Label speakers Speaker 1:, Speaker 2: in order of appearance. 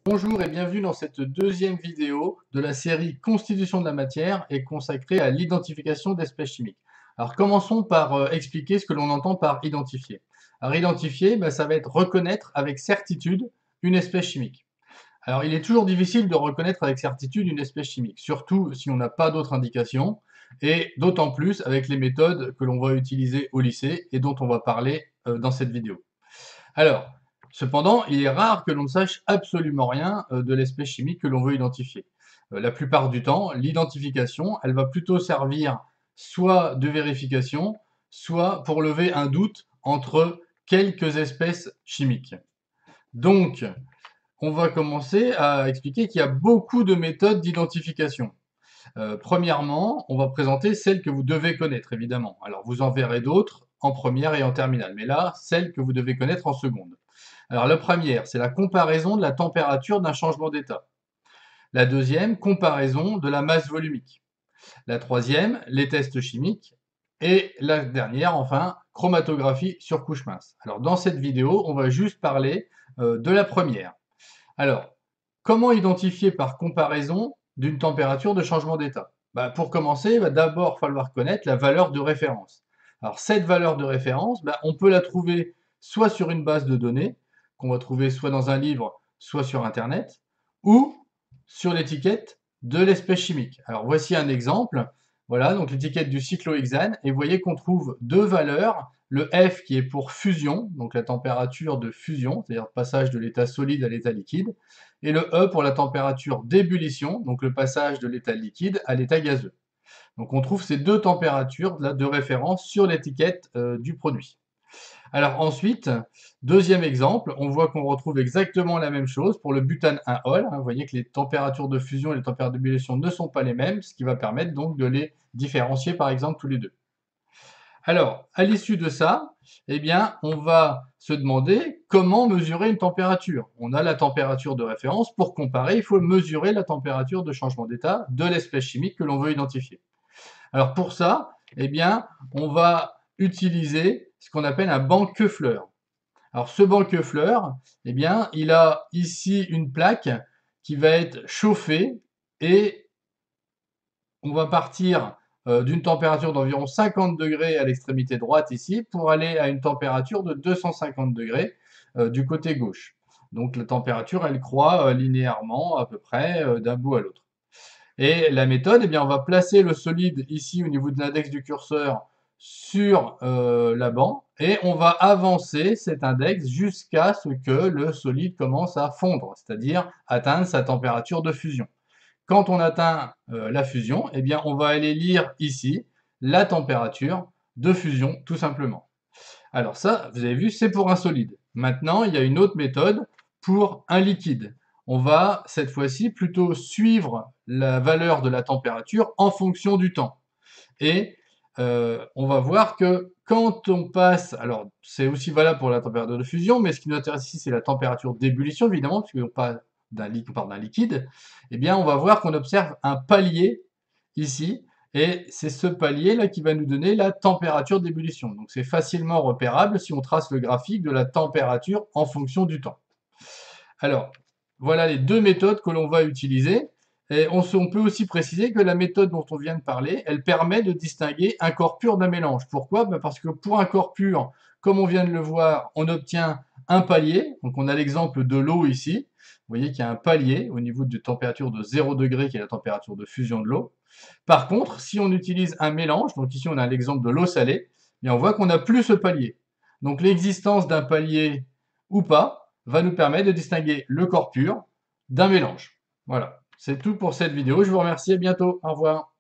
Speaker 1: Bonjour et bienvenue dans cette deuxième vidéo de la série Constitution de la matière et consacrée à l'identification d'espèces chimiques. Alors commençons par expliquer ce que l'on entend par identifier. Alors identifier, ça va être reconnaître avec certitude une espèce chimique. Alors il est toujours difficile de reconnaître avec certitude une espèce chimique, surtout si on n'a pas d'autres indications, et d'autant plus avec les méthodes que l'on va utiliser au lycée et dont on va parler dans cette vidéo. Alors, cependant, il est rare que l'on ne sache absolument rien de l'espèce chimique que l'on veut identifier. La plupart du temps, l'identification, elle va plutôt servir soit de vérification, soit pour lever un doute entre quelques espèces chimiques. Donc, on va commencer à expliquer qu'il y a beaucoup de méthodes d'identification. Premièrement, on va présenter celles que vous devez connaître, évidemment. Alors, vous en verrez d'autres en première et en terminale, mais là, celles que vous devez connaître en seconde. Alors, la première, c'est la comparaison de la température d'un changement d'état. La deuxième, comparaison de la masse volumique. La troisième, les tests chimiques. Et la dernière, enfin, chromatographie sur couche mince. Alors, dans cette vidéo, on va juste parler de la première. Alors, comment identifier par comparaison d'une température de changement d'état? Pour commencer, il va d'abord falloir connaître la valeur de référence. Alors, cette valeur de référence, on peut la trouver soit sur une base de données, qu'on va trouver soit dans un livre, soit sur Internet, ou sur l'étiquette de l'espèce chimique. Alors, voici un exemple. Voilà, donc l'étiquette du cyclohexane, et vous voyez qu'on trouve deux valeurs, le F qui est pour fusion, donc la température de fusion, c'est-à-dire le passage de l'état solide à l'état liquide, et le E pour la température d'ébullition, donc le passage de l'état liquide à l'état gazeux. Donc on trouve ces deux températures là, de référence sur l'étiquette du produit. Alors ensuite, deuxième exemple, on voit qu'on retrouve exactement la même chose pour le butane 1-ol. Vous voyez que les températures de fusion et les températures d'ébullition ne sont pas les mêmes, ce qui va permettre donc de les différencier par exemple tous les deux. Alors, à l'issue de ça, on va se demander comment mesurer une température. On a la température de référence. Pour comparer, il faut mesurer la température de changement d'état de l'espèce chimique que l'on veut identifier. Alors pour ça, on va utiliser ce qu'on appelle un banc queue-fleur. Alors ce banc queue-fleur, il a ici une plaque qui va être chauffée et on va partir d'une température d'environ 50 degrés à l'extrémité droite ici pour aller à une température de 250 degrés du côté gauche. Donc la température, elle croît linéairement à peu près d'un bout à l'autre. Et la méthode, on va placer le solide ici au niveau de l'index du curseur sur la bande et on va avancer cet index jusqu'à ce que le solide commence à fondre, c'est-à-dire atteindre sa température de fusion. Quand on atteint la fusion, on va aller lire ici la température de fusion, tout simplement. Alors ça, vous avez vu, c'est pour un solide. Maintenant, il y a une autre méthode pour un liquide. On va, cette fois-ci, plutôt suivre la valeur de la température en fonction du temps. Et on va voir que quand on passe, alors c'est aussi valable pour la température de fusion, mais ce qui nous intéresse ici, c'est la température d'ébullition, évidemment, puisqu'on parle d'un liquide, on va voir qu'on observe un palier ici, et c'est ce palier-là qui va nous donner la température d'ébullition. Donc c'est facilement repérable si on trace le graphique de la température en fonction du temps. Alors, voilà les deux méthodes que l'on va utiliser. Et on peut aussi préciser que la méthode dont on vient de parler, elle permet de distinguer un corps pur d'un mélange. Pourquoi? Parce que pour un corps pur, comme on vient de le voir, on obtient un palier. Donc on a l'exemple de l'eau ici. Vous voyez qu'il y a un palier au niveau de température de 0 degré, qui est la température de fusion de l'eau. Par contre, si on utilise un mélange, donc ici on a l'exemple de l'eau salée, on voit qu'on n'a plus ce palier. Donc l'existence d'un palier ou pas va nous permettre de distinguer le corps pur d'un mélange. Voilà, c'est tout pour cette vidéo. Je vous remercie, à bientôt. Au revoir.